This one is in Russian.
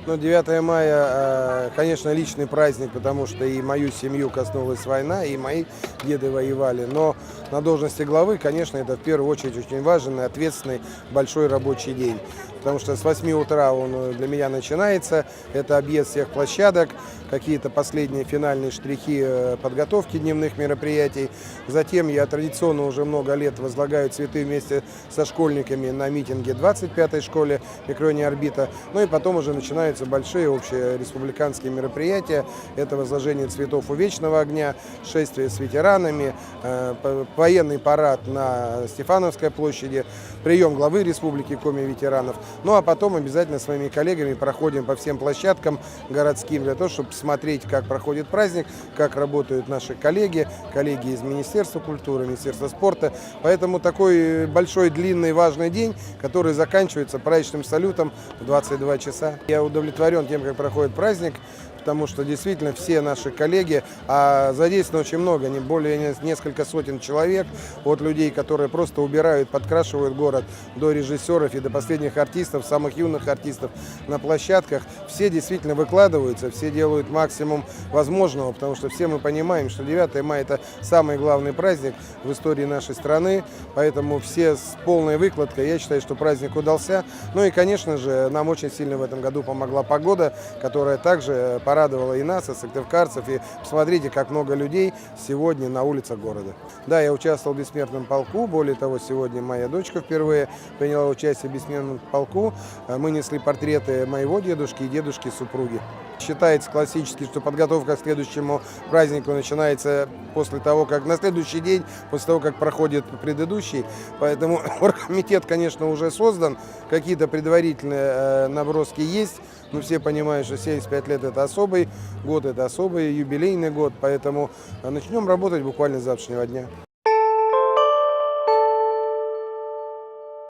Ну, 9 мая, конечно, личный праздник, потому что и мою семью коснулась война, и мои деды воевали. Но на должности главы, конечно, это в первую очередь очень важный, ответственный, большой рабочий день. Потому что с 8 утра он для меня начинается. Это объезд всех площадок, какие-то последние финальные штрихи подготовки дневных мероприятий. Затем я традиционно уже много лет возлагаю цветы вместе со школьниками на митинге 25-й школе в микрорайоне Орбита. Ну и потом уже начинаются большие общие республиканские мероприятия. Это возложение цветов у Вечного огня, шествие с ветеранами, военный парад на Стефановской площади, прием главы республики Коми ветеранов. Ну а потом обязательно с моими коллегами проходим по всем площадкам городским для того, чтобы посмотреть, как проходит праздник, как работают наши коллеги из Министерства культуры, Министерства спорта. Поэтому такой большой, длинный, важный день, который заканчивается праздничным салютом в 22 часа. Я удовлетворен тем, как проходит праздник, потому что действительно все наши коллеги, а задействовано очень много, не более несколько сотен человек, от людей, которые просто убирают, подкрашивают город, до режиссеров и до последних артистов, самых юных артистов на площадках. Все действительно выкладываются, все делают максимум возможного, потому что все мы понимаем, что 9 мая это самый главный праздник в истории нашей страны, поэтому все с полной выкладкой. Я считаю, что праздник удался. Ну и, конечно же, нам очень сильно в этом году помогла погода, которая также порадовала и нас, и сыктывкарцев. И посмотрите, как много людей сегодня на улицах города. Да, я участвовал в бессмертном полку. Более того, сегодня моя дочка впервые приняла участие в бессмертном полку. Мы несли портреты моего дедушки и дедушки супруги. Считается классически, что подготовка к следующему празднику начинается после того, как на следующий день, после того, как проходит предыдущий. Поэтому оргкомитет, конечно, уже создан. Какие-то предварительные наброски есть. Но все понимают, что 75 лет – это особый год, это особый юбилейный год. Поэтому начнем работать буквально с завтрашнего дня.